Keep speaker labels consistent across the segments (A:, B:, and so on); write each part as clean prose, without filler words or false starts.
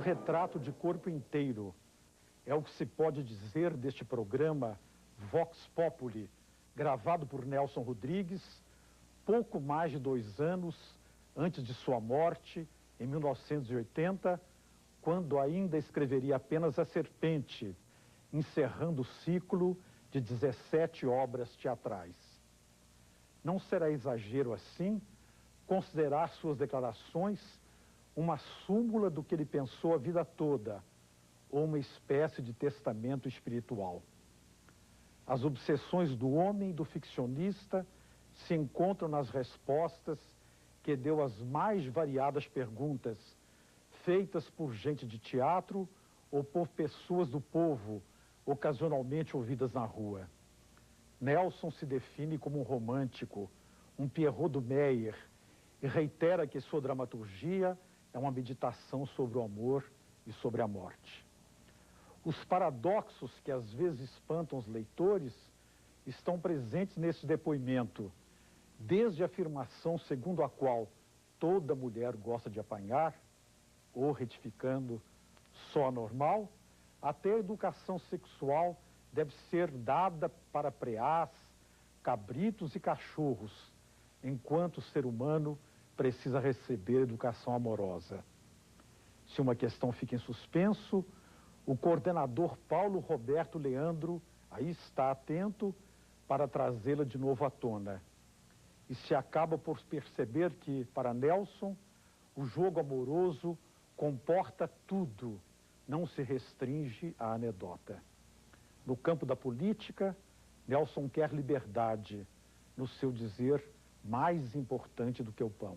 A: retrato de corpo inteiro. É o que se pode dizer deste programa Vox Populi, gravado por Nelson Rodrigues, pouco mais de 2 anos antes de sua morte, em 1980, quando ainda escreveria apenas A Serpente, encerrando o ciclo de 17 obras teatrais. Não será exagero, assim, considerar suas declarações uma súmula do que ele pensou a vida toda, ou uma espécie de testamento espiritual. As obsessões do homem e do ficcionista se encontram nas respostas que deu às mais variadas perguntas, feitas por gente de teatro ou por pessoas do povo, ocasionalmente ouvidas na rua. Nelson se define como um romântico, um Pierrot do Meyer, e reitera que sua dramaturgia é uma meditação sobre o amor e sobre a morte. Os paradoxos que às vezes espantam os leitores estão presentes nesse depoimento, desde a afirmação segundo a qual toda mulher gosta de apanhar, ou retificando, só normal, até a educação sexual deve ser dada para preás, cabritos e cachorros, enquanto o ser humano precisa receber educação amorosa. Se uma questão fica em suspenso, o coordenador Paulo Roberto Leandro aí está atento para trazê-la de novo à tona. E se acaba por perceber que, para Nelson, o jogo amoroso comporta tudo, não se restringe à anedota. No campo da política, Nelson quer liberdade, no seu dizer, mais importante do que o pão.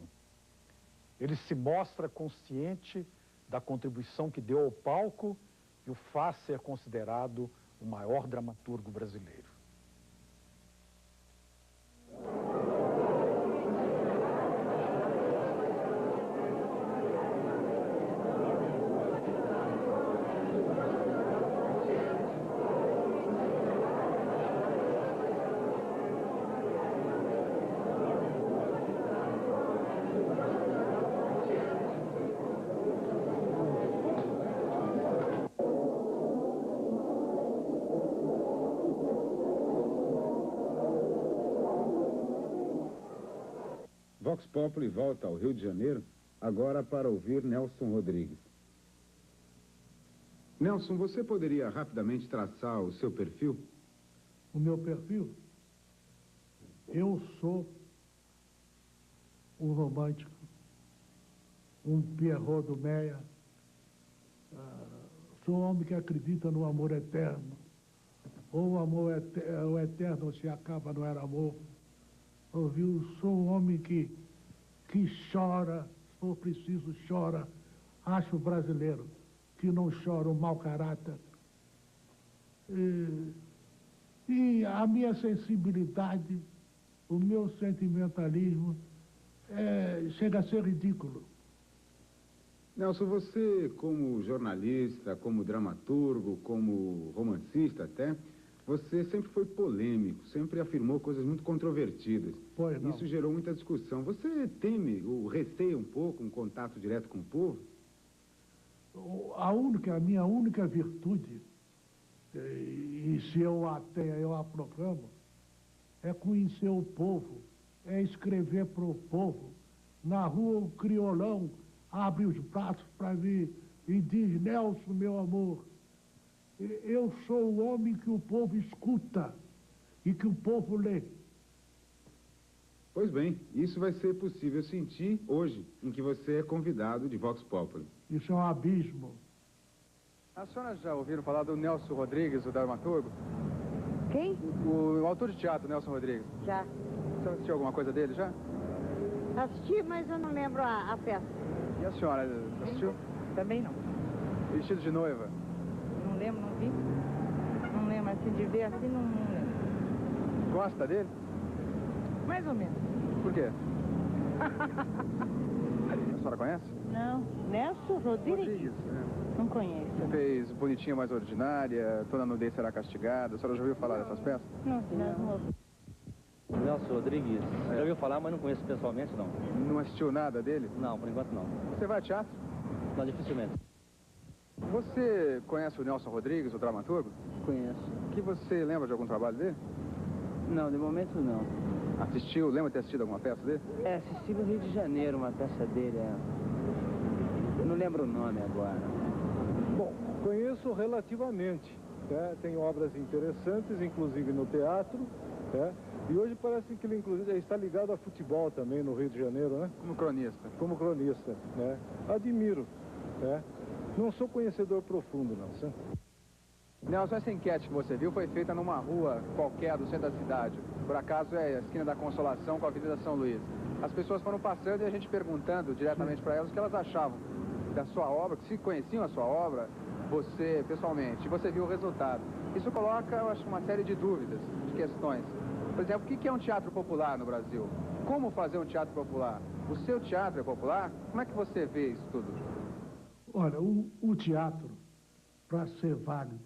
A: Ele se mostra consciente da contribuição que deu ao palco e o faz ser considerado o maior dramaturgo brasileiro.
B: Vox Populi volta ao Rio de Janeiro, agora para ouvir Nelson Rodrigues. Nelson, você poderia rapidamente traçar o seu perfil?
C: O meu perfil? Eu sou um romântico, um Pierrot do Meyer, sou um homem que acredita no amor eterno. Ou o amor o eterno se acaba, não era amor. Ouviu? Sou um homem que chora, se for preciso, chora. Acho brasileiro que não chora o mau caráter. E a minha sensibilidade, o meu sentimentalismo, chega a ser ridículo.
B: Nelson, você, como jornalista, como dramaturgo, como romancista até, você sempre foi polêmico, sempre afirmou coisas muito controvertidas.
C: Pois não.
B: Isso gerou muita discussão. Você teme ou receia um pouco um contato direto com o povo?
C: A minha única virtude, e se eu a tenho, eu a proclamo, é conhecer o povo, é escrever para o povo. Na rua, o criolão abre os braços para mim e diz: Nelson, meu amor, eu sou o homem que o povo escuta e que o povo lê.
B: Pois bem, isso vai ser possível sentir hoje, em que você é convidado de Vox Populi.
C: Isso é um abismo.
D: A senhora já ouviram falar do Nelson Rodrigues, o dramaturgo?
E: Quem?
D: O autor de teatro, Nelson Rodrigues.
E: Já.
D: A senhora assistiu alguma coisa dele já?
E: Assisti, mas eu não lembro a peça.
D: E a senhora assistiu?
F: Também não.
D: Vestido de noiva?
F: Não lembro, não vi. Não lembro, assim, de ver assim, não lembro.
D: Gosta dele?
F: Mais ou menos.
D: Por quê? A senhora conhece?
F: Não. Nelson Rodrigues? Não conheço.
D: Fez Bonitinha Mais Ordinária, Toda Nudez Será Castigada. A senhora já ouviu falar dessas peças?
F: Não.
G: Nelson Rodrigues, já ouviu falar, mas não conheço pessoalmente, não.
D: Não assistiu nada dele?
G: Não, por enquanto não.
D: Você vai a teatro?
G: Não, dificilmente.
D: Você conhece o Nelson Rodrigues, o dramaturgo?
G: Conheço.
D: Que você lembra de algum trabalho dele?
G: Não, de momento não.
D: Assistiu? Lembra de ter assistido alguma peça dele?
G: Assisti no Rio de Janeiro uma peça dele, Não lembro o nome agora.
H: Bom, conheço relativamente. Tem obras interessantes, inclusive no teatro. E hoje parece que ele, inclusive, está ligado a futebol também no Rio de Janeiro, né?
D: Como cronista.
H: Como cronista, Admiro, Não sou conhecedor profundo, não, sabe?
D: Nelson, essa enquete que você viu foi feita numa rua qualquer do centro da cidade. Por acaso é a esquina da Consolação com a Avenida São Luís. As pessoas foram passando e a gente perguntando diretamente para elas o que elas achavam da sua obra, se conheciam a sua obra, você pessoalmente, e você viu o resultado. Isso coloca, eu acho, uma série de dúvidas, de questões. Por exemplo, o que é um teatro popular no Brasil? Como fazer um teatro popular? O seu teatro é popular? Como é que você vê isso tudo?
C: Olha, o teatro, para ser válido,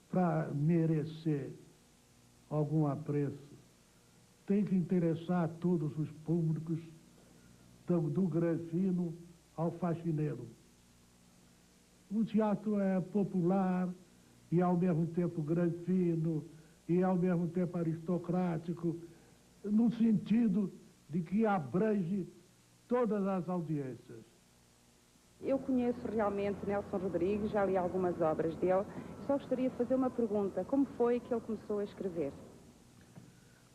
C: para merecer algum apreço, tem que interessar a todos os públicos, do granfino ao faxineiro. O teatro é popular e ao mesmo tempo granfino e ao mesmo tempo aristocrático, no sentido de que abrange todas as audiências.
I: Eu conheço realmente Nelson Rodrigues, já li algumas obras dele. Só gostaria de fazer uma pergunta. Como foi que ele começou a escrever?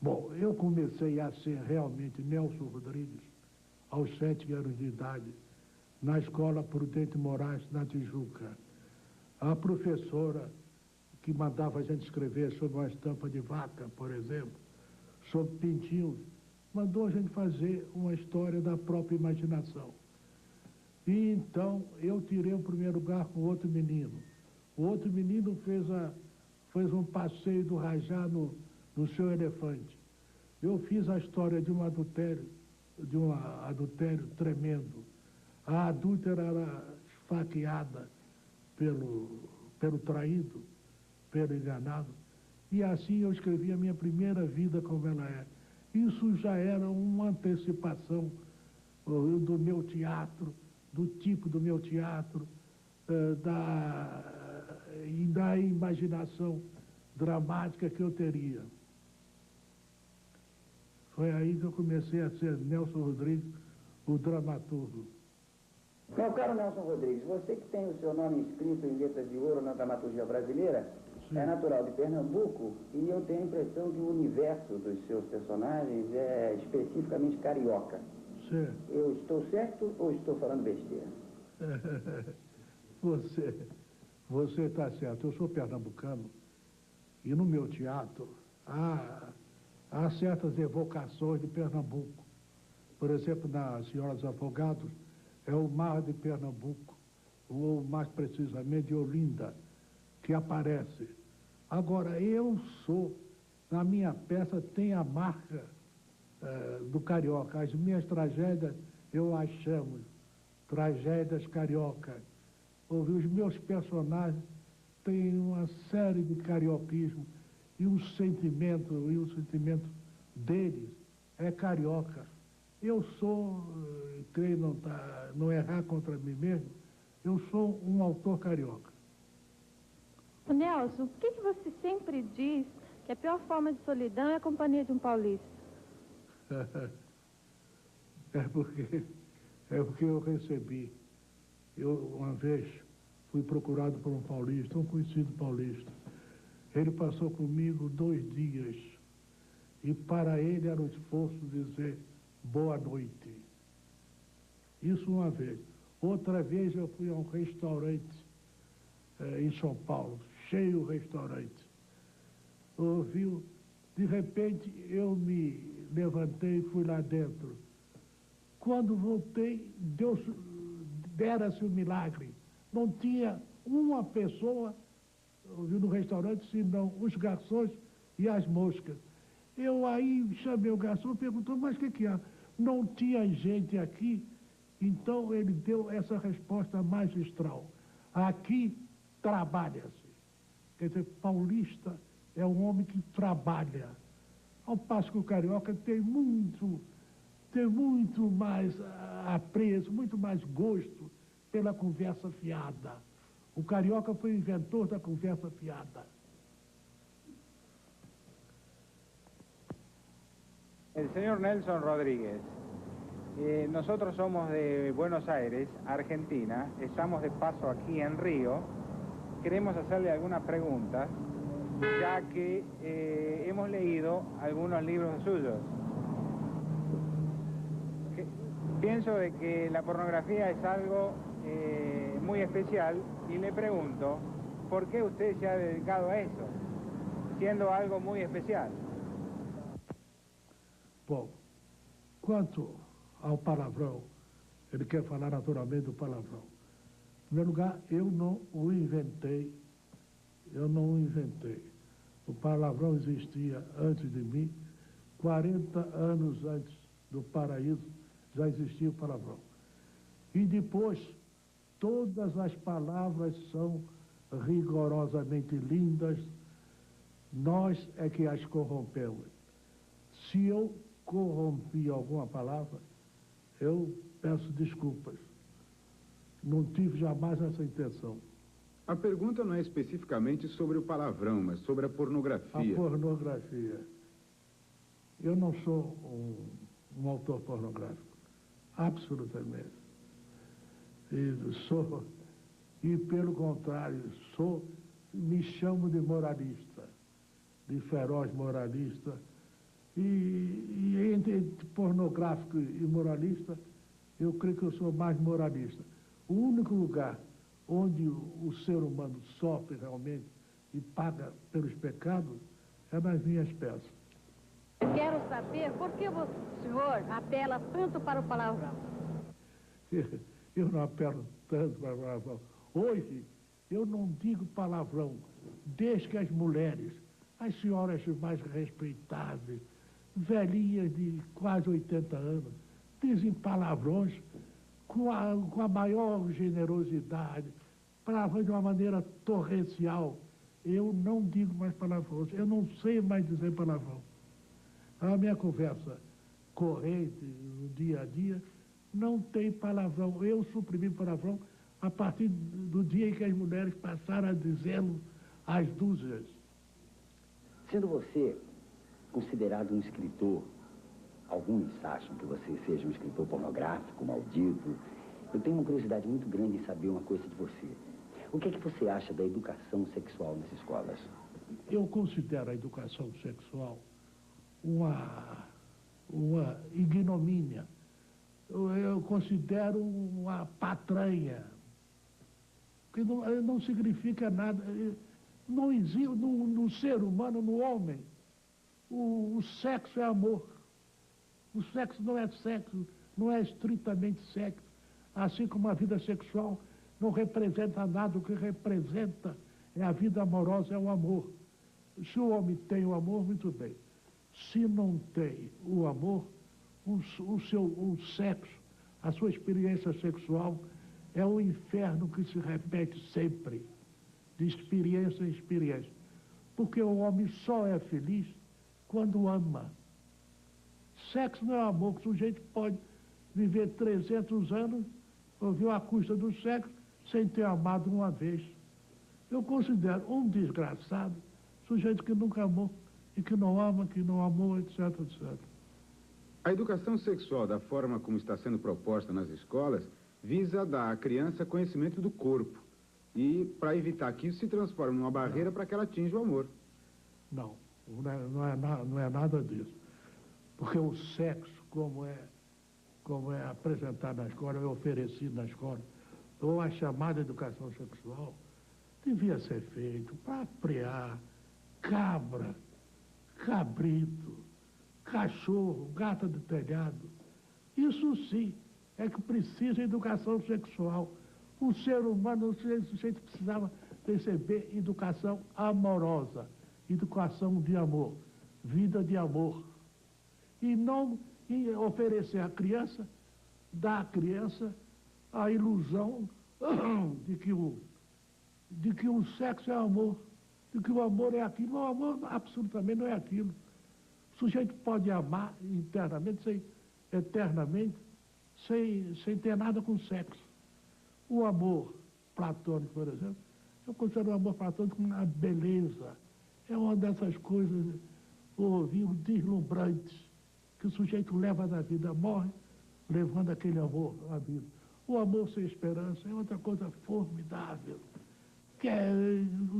C: Bom, eu comecei a ser realmente Nelson Rodrigues aos 7 anos de idade, na Escola Prudente Moraes, na Tijuca. A professora que mandava a gente escrever sobre uma estampa de vaca, por exemplo, sobre pintinhos, mandou a gente fazer uma história da própria imaginação. E então eu tirei o primeiro lugar com outro menino. O outro menino fez um passeio do Rajá no seu elefante. Eu fiz a história de um adultério tremendo. A adúltera era esfaqueada pelo traído, pelo enganado. E assim eu escrevi a minha primeira vida como ela é. Isso já era uma antecipação do meu teatro, do tipo do meu teatro, e da imaginação dramática que eu teria. Foi aí que eu comecei a ser Nelson Rodrigues, o dramaturgo.
J: Meu caro Nelson Rodrigues, você que tem o seu nome inscrito em letras de ouro na dramaturgia brasileira, sim, é natural de Pernambuco, e eu tenho a impressão que o universo dos seus personagens é especificamente carioca.
C: Sim.
J: Eu estou certo ou estou falando besteira?
C: Você está certo. Eu sou pernambucano e no meu teatro há certas evocações de Pernambuco. Por exemplo, na Senhora dos Afogados, é o mar de Pernambuco, ou mais precisamente de Olinda, que aparece. Agora, na minha peça tem a marca do carioca. As minhas tragédias, eu as chamo tragédias carioca. Os meus personagens têm uma série de carioquismo e o sentimento deles é carioca. Eu sou, creio não errar contra mim mesmo, eu sou um autor carioca.
F: O Nelson, por que você sempre diz que a pior forma de solidão é a companhia de um paulista?
C: É porque eu recebi. Eu, uma vez, fui procurado por um paulista, um conhecido paulista. Ele passou comigo 2 dias. E para ele era um esforço dizer boa noite. Isso uma vez. Outra vez eu fui a um restaurante em São Paulo, cheio o restaurante. Ouviu? De repente eu me levantei e fui lá dentro. Quando voltei, dera-se um milagre. Não tinha uma pessoa no restaurante, senão os garçons e as moscas. Eu aí chamei o garçom e perguntou, mas o que há? Não tinha gente aqui? Então ele deu essa resposta magistral. Aqui trabalha-se. Quer dizer, paulista é um homem que trabalha. Ao passo que o carioca tem muito mais apreço, muito mais gosto pela conversa fiada. O carioca foi o inventor da conversa fiada.
K: El señor Nelson Rodríguez, nosotros somos de Buenos Aires, Argentina, estamos de paso aquí en Río, queremos hacerle algunas preguntas, ya que hemos leído algunos libros suyos. Pienso de que la pornografía es algo muy especial y le pregunto, ¿por qué usted se ha dedicado a eso, siendo algo muy especial?
C: Bom, quanto ao palavrão, ele quer falar naturalmente do palavrão. Em primeiro lugar, eu não o inventei. O palavrão existia antes de mim, 40 anos antes do Paraíso já existia o palavrão. E depois, todas as palavras são rigorosamente lindas, nós é que as corrompemos. Se eu corrompi alguma palavra, eu peço desculpas. Não tive jamais essa intenção.
B: A pergunta não é especificamente sobre o palavrão, mas sobre a pornografia.
C: A pornografia. Eu não sou um autor pornográfico, absolutamente. E pelo contrário, me chamo de moralista, de feroz moralista. E entre pornográfico e moralista, eu creio que eu sou mais moralista. O único lugar onde o ser humano sofre realmente e paga pelos pecados é nas minhas peças.
E: Eu quero saber por que o senhor apela tanto para o palavrão.
C: Eu não apelo tanto para o palavrão. Hoje, eu não digo palavrão, desde que as mulheres, as senhoras mais respeitáveis, velhinhas de quase 80 anos, dizem palavrões com a maior generosidade, palavrões de uma maneira torrencial. Eu não digo mais palavrões, eu não sei mais dizer palavrão. A minha conversa corrente, no dia a dia, não tem palavrão. Eu suprimi palavrão a partir do dia em que as mulheres passaram a dizê-lo às dúzias.
L: Sendo você considerado um escritor, alguns acham que você seja um escritor pornográfico, maldito. Eu tenho uma curiosidade muito grande em saber uma coisa de você. O que é que você acha da educação sexual nas escolas?
C: Eu considero a educação sexual uma ignomínia. Eu considero uma patranha, que não significa nada. Não existe no ser humano, no homem, o sexo é amor. O sexo não é sexo, não é estritamente sexo. Assim como a vida sexual não representa nada, o que representa é a vida amorosa, é o amor. Se o homem tem o amor, muito bem. Se não tem o amor, o sexo, a sua experiência sexual é um inferno que se repete sempre, de experiência em experiência. Porque o homem só é feliz quando ama. Sexo não é amor, que o sujeito pode viver 300 anos, ouvir a custa do sexo, sem ter amado uma vez. Eu considero um desgraçado, sujeito que nunca amou, e que não ama, que não amou, etc, etc.
B: A educação sexual, da forma como está sendo proposta nas escolas, visa dar à criança conhecimento do corpo. E para evitar que isso se transforme numa barreira para que ela atinja o amor.
C: Não é nada disso. Porque o sexo, como é apresentado na escola, é oferecido na escola, ou a chamada educação sexual, devia ser feito para aprear cabra, cabrito, cachorro, gata de telhado. Isso sim é que precisa de educação sexual. O ser humano, o sujeito precisava receber educação amorosa, educação de amor, vida de amor. E não oferecer à criança, dar à criança a ilusão de que o sexo é amor, de que o amor é aquilo. O amor absolutamente não é aquilo. O sujeito pode amar internamente, eternamente, sem ter nada com sexo. O amor platônico, por exemplo, eu considero o amor platônico uma beleza. É uma dessas coisas, deslumbrantes, que o sujeito leva na vida, morre levando aquele amor à vida. O amor sem esperança é outra coisa formidável.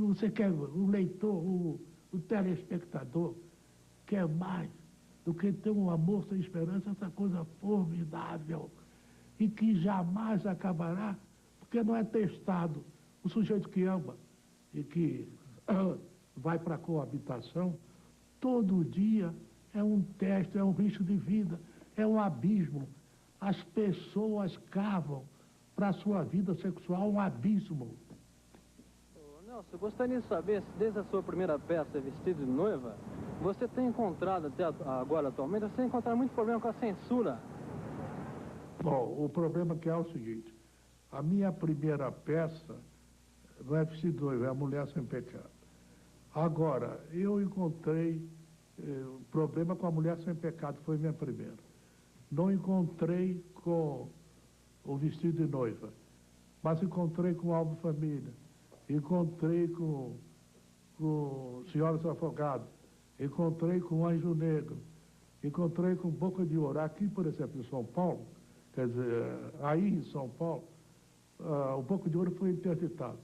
C: Você quer, o leitor, o telespectador, quer mais do que ter um amor sem esperança, essa coisa formidável, e que jamais acabará, porque não é testado. O sujeito que ama e que vai para a coabitação, todo dia é um teste, é um risco de vida, é um abismo. As pessoas cavam para a sua vida sexual um abismo.
M: Nelson, gostaria de saber se desde a sua primeira peça, Vestido de Noiva, você tem encontrado até agora, atualmente, você tem encontrado muito problema com a censura?
C: Bom, o problema que é o seguinte, a minha primeira peça não é Vestido de Noiva, é A Mulher Sem Pecado. Agora, eu encontrei problema com A Mulher Sem Pecado, foi minha primeira. Não encontrei com O Vestido de Noiva, mas encontrei com Alvo Família, encontrei com Senhoras Afogadas, encontrei com Anjo Negro, encontrei com Boca de Ouro. Aqui, por exemplo, em São Paulo, quer dizer, aí em São Paulo, o Boca de Ouro foi interditado.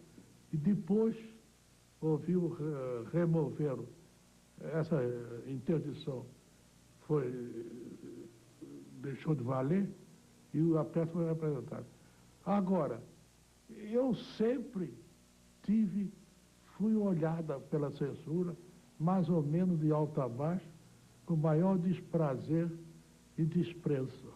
C: E depois removeram essa interdição, deixou de valer e a peça foi apresentada. Agora, eu sempre fui olhada pela censura, mais ou menos de alto a baixo, com maior desprazer e desprezo.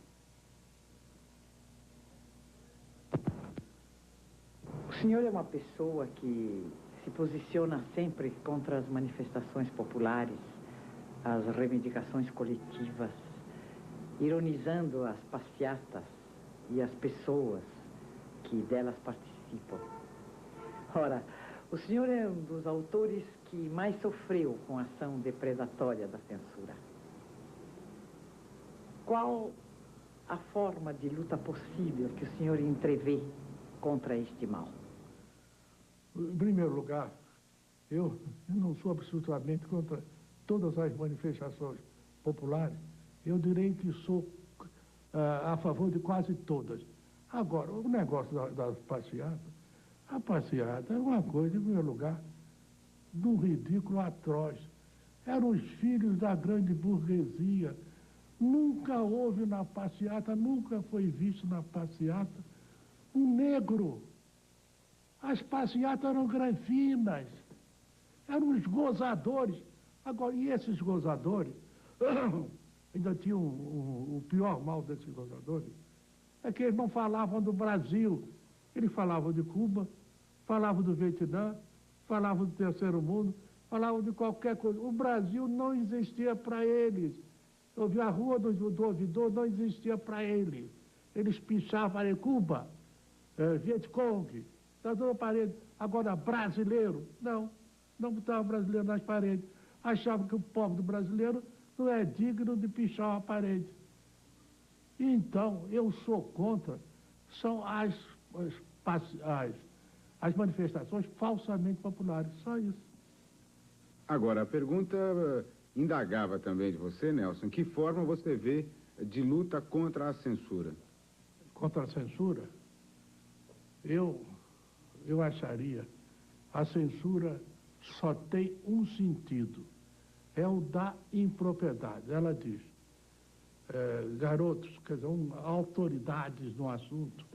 N: O senhor é uma pessoa que se posiciona sempre contra as manifestações populares, as reivindicações coletivas, ironizando as passeatas e as pessoas que delas participam. Ora, o senhor é um dos autores que mais sofreu com a ação depredatória da censura. Qual a forma de luta possível que o senhor entrevê contra este mal?
C: Em primeiro lugar, eu não sou absolutamente contra todas as manifestações populares. Eu direi que sou a favor de quase todas. Agora, o negócio das passeatas, a passeata é uma coisa, em primeiro lugar, de um ridículo atroz. Eram os filhos da grande burguesia. Nunca houve na passeata, nunca foi visto na passeata um negro. As passeatas eram granfinas, eram os gozadores. Agora, e esses gozadores, ainda tinha o pior mal desses gozadores, é que eles não falavam do Brasil. Eles falavam de Cuba, falavam do Vietnã, falavam do Terceiro Mundo, falavam de qualquer coisa. O Brasil não existia para eles. Eu vi a rua do ouvidor, não existia para eles. Eles pichavam em Cuba, Vietcong, está toda a parede. Agora, brasileiro, não botava brasileiro nas paredes. Achavam que o povo do brasileiro não é digno de pichar uma parede. Então, eu sou contra, são as manifestações falsamente populares, só isso.
B: Agora, a pergunta indagava também de você, Nelson, que forma você vê de luta contra a censura?
C: Contra a censura? Eu acharia, a censura só tem um sentido, é o da impropriedade. Ela diz, garotos, quer dizer, autoridades no assunto,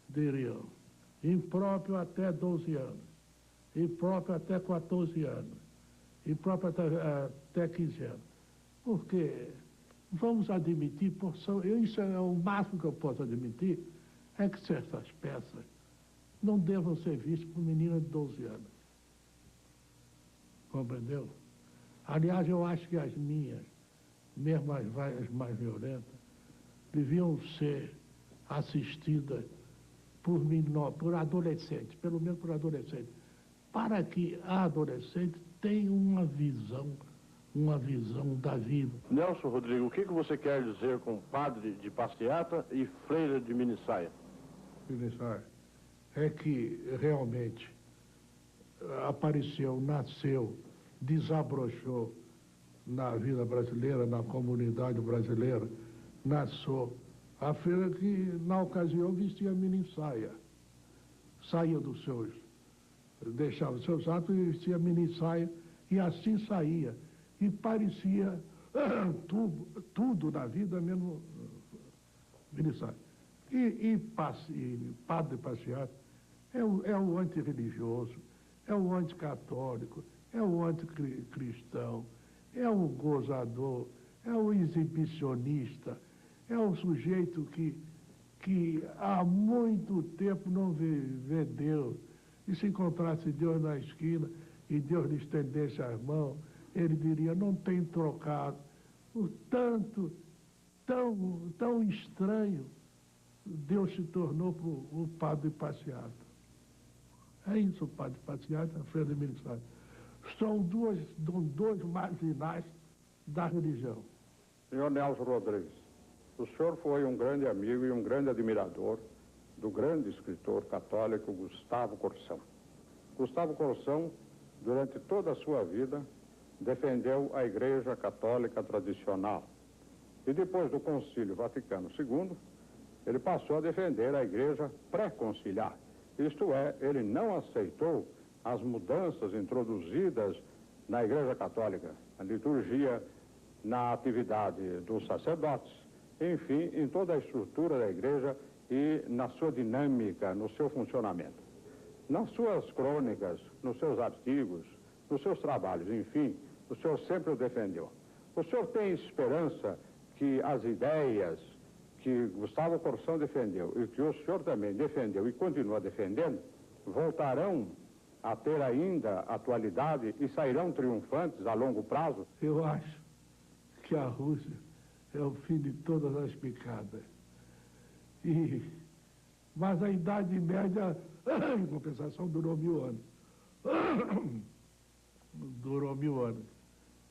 C: diriam, impróprio até 12 anos, impróprio até 14 anos, impróprio até 15 anos. Porque vamos admitir, isso é o máximo que eu posso admitir, é que certas peças não devam ser vistas por meninas de 12 anos. Compreendeu? Aliás, eu acho que as minhas, mesmo as mais violentas, deviam ser assistidas por adolescentes, pelo menos por adolescentes, para que a adolescente tenha uma visão da vida.
O: Nelson Rodrigues, o que você quer dizer com padre de passeata e freira de minissaia?
C: Minissaia. é que realmente apareceu, nasceu, desabrochou na vida brasileira, na comunidade brasileira, nasceu a feira que, na ocasião, vestia mini saia. Saía dos seus, deixava os seus atos e vestia mini saia, e assim saía. E parecia tudo na vida, mesmo mini saia. E Padre Passeata é o antirreligioso, é o anticatólico, é o anticristão, é o gozador, é o exibicionista, é o sujeito que há muito tempo não vê Deus. E se encontrasse Deus na esquina e Deus lhe estendesse as mãos, ele diria, não tem trocado. Por tanto, tão estranho, Deus se tornou para o Padre Passeata. É isso, o Padre Passeata, a Feira de Ministério. São dois marginais da religião.
P: Senhor Nelson Rodrigues, o senhor foi um grande amigo e um grande admirador do grande escritor católico Gustavo Corsão. Gustavo Corsão, durante toda a sua vida, defendeu a Igreja Católica tradicional. E depois do Concílio Vaticano II, ele passou a defender a Igreja pré-conciliar. Isto é, ele não aceitou as mudanças introduzidas na Igreja Católica, na liturgia, na atividade dos sacerdotes, enfim, em toda a estrutura da Igreja e na sua dinâmica, no seu funcionamento. Nas suas crônicas, nos seus artigos, nos seus trabalhos, enfim, o senhor sempre o defendeu. O senhor tem esperança que as ideias que Gustavo Corsão defendeu e que o senhor também defendeu e continua defendendo, voltarão a ter ainda atualidade e sairão triunfantes a longo prazo?
C: Eu acho que a Rússia é o fim de todas as picadas. Mas a Idade Média, em compensação, durou 1000 anos. Durou 1000 anos.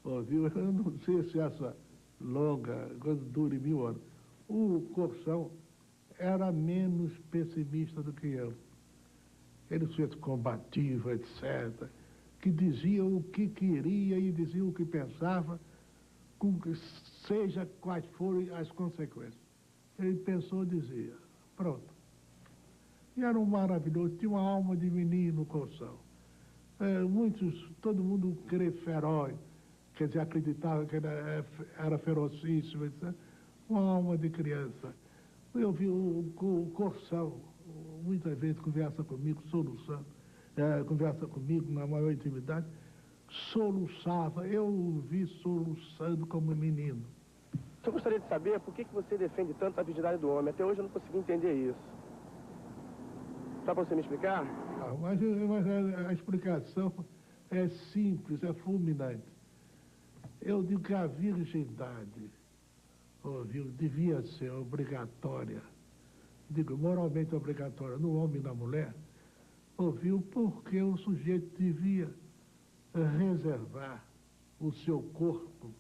C: Ouviu? Eu não sei se essa longa coisa dure 1000 anos. O Corsão era menos pessimista do que eu. Ele foi combativo, etc., que dizia o que queria e dizia o que pensava, seja quais forem as consequências. Ele pensou e dizia, pronto. E era um maravilhoso, tinha uma alma de menino, Corsão. Todo mundo crê feroz, quer dizer, acreditava que ele era ferocíssimo, etc. Uma alma de criança. Eu vi o Corsão, muitas vezes conversa comigo, soluçando, conversa comigo na maior intimidade, soluçava, eu o vi soluçando como menino.
Q: Eu gostaria de saber por que você defende tanto a virgindade do homem. Até hoje eu não consegui entender isso. Dá para você me explicar?
C: Mas a explicação é simples, é fulminante. Eu digo que a virgindade, devia ser obrigatória, digo, moralmente obrigatória, no homem e na mulher, porque o sujeito devia reservar o seu corpo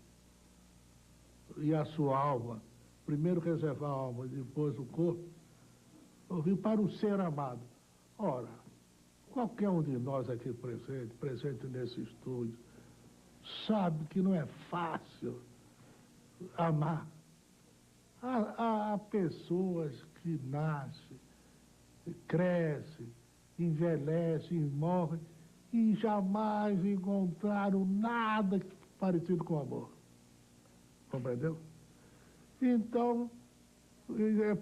C: e a sua alma, primeiro reservar a alma, depois o corpo, para o ser amado. Ora, qualquer um de nós aqui presente nesse estúdio, sabe que não é fácil amar. Há pessoas que nascem, crescem, envelhecem e morrem e jamais encontraram nada parecido com amor. Compreendeu? Então,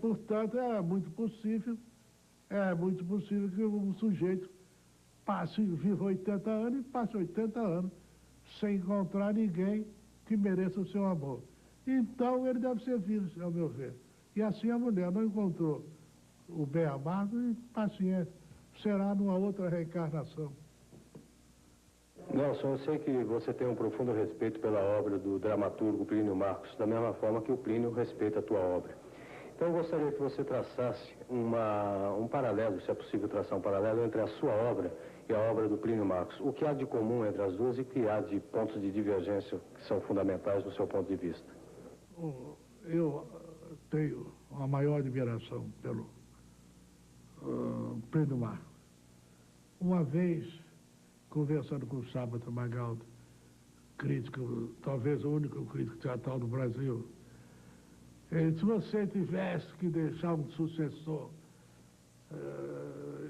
C: portanto, é muito possível que um sujeito viva 80 anos e passe 80 anos sem encontrar ninguém que mereça o seu amor. Então, ele deve ser virgem, ao meu ver. E assim a mulher não encontrou o bem amado e, paciência, será numa outra reencarnação.
O: Nelson, eu sei que você tem um profundo respeito pela obra do dramaturgo Plínio Marcos, da mesma forma que o Plínio respeita a tua obra. Então, eu gostaria que você traçasse um paralelo, se é possível traçar um paralelo, entre a sua obra e a obra do Plínio Marcos. O que há de comum entre as duas e o que há de pontos de divergência que são fundamentais do seu ponto de vista?
C: Eu tenho uma maior admiração pelo Plínio Marcos. Uma vez, conversando com o Sábato Magaldi, crítico, talvez o único crítico teatral do Brasil, se você tivesse que deixar um sucessor,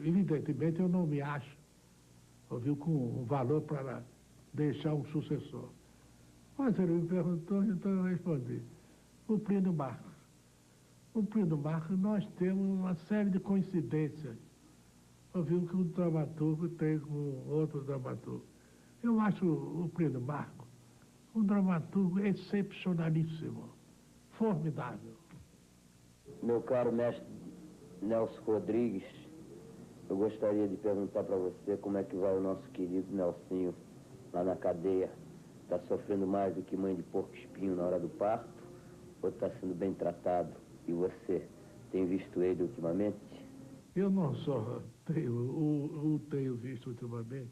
C: evidentemente eu não me acho, ouviu, com um valor para deixar um sucessor. Mas ele me perguntou, então eu respondi. O Plínio Marcos. O Plínio Marcos, nós temos uma série de coincidências. Ouviu que um dramaturgo tem com outro dramaturgo. Eu acho o Plínio Marcos um dramaturgo excepcionalíssimo, formidável.
G: Meu caro mestre Nelson Rodrigues, eu gostaria de perguntar para você como é que vai o nosso querido Nelsinho lá na cadeia. Está sofrendo mais do que mãe de porco espinho na hora do parto? Ou está sendo bem tratado? E você tem visto ele ultimamente?
C: Eu não só o tenho visto ultimamente,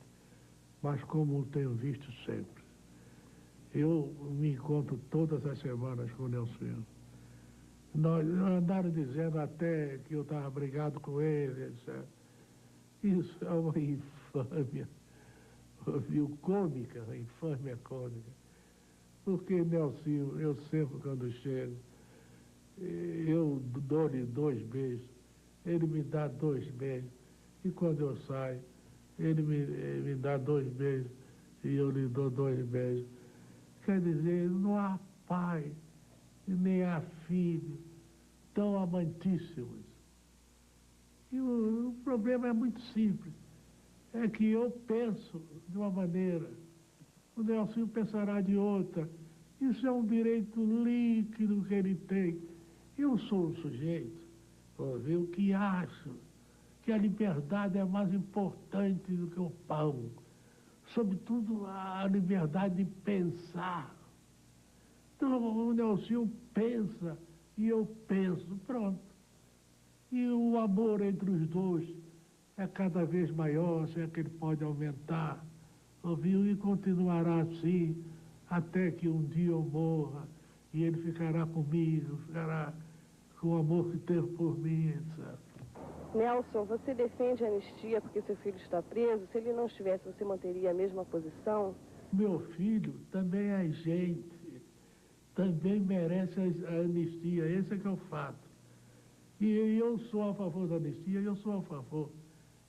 C: mas como o tenho visto sempre. Eu me encontro todas as semanas com o Nelsinho. Nós andaram dizendo até que eu estava brigado com ele, etc. Isso é uma infâmia, viu, cômica, uma infâmia cômica. Porque Nelsinho, eu sempre quando chego, eu dou-lhe 2 beijos, ele me dá 2 beijos, e quando eu saio, ele me dá 2 beijos e eu lhe dou 2 beijos. Quer dizer, não há pai nem há filho tão amantíssimos. E o problema é muito simples, é que eu penso de uma maneira, o Nelsinho pensará de outra. Isso é um direito líquido que ele tem. Eu sou um sujeito, ouviu, que acho que a liberdade é mais importante do que o pão. Sobretudo a liberdade de pensar. Então o Nelsinho pensa e eu penso, pronto. E o amor entre os dois é cada vez maior, se é que ele pode aumentar, ouviu? E continuará assim até que um dia eu morra e ele ficará comigo, ficará com o amor que teve por mim, etc.
Q: Nelson, você defende a anistia porque seu filho está preso? Se ele não estivesse, você manteria a mesma posição?
C: Meu filho também é gente, também merece a anistia, esse é que é o fato. E eu sou a favor da anistia, eu sou a favor.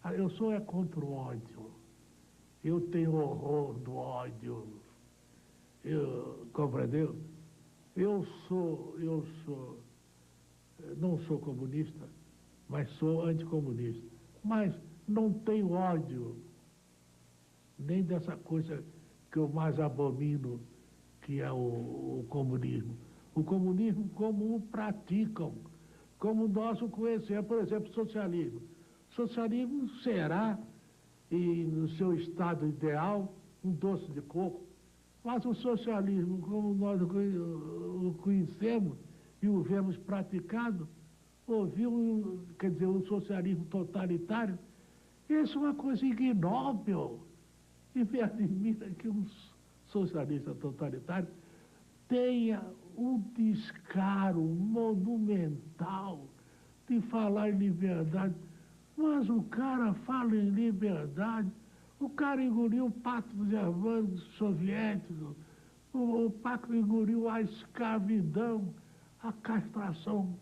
C: Eu sou contra o ódio. Eu tenho horror do ódio. Compreendeu? Eu não sou comunista, mas sou anticomunista. Mas não tenho ódio, nem dessa coisa que eu mais abomino, que é o comunismo. O comunismo como o praticam, como nós o conhecemos, por exemplo, o socialismo. O socialismo será, e no seu estado ideal, um doce de coco, mas o socialismo, como nós o conhecemos e o vemos praticado, quer dizer, um socialismo totalitário, isso é uma coisa ignóbil. E me admira que um socialista totalitário tenha um descaro monumental de falar em liberdade. Mas o cara fala em liberdade, o cara engoliu o pacto germânico soviético, o pacto engoliu a escravidão, a castração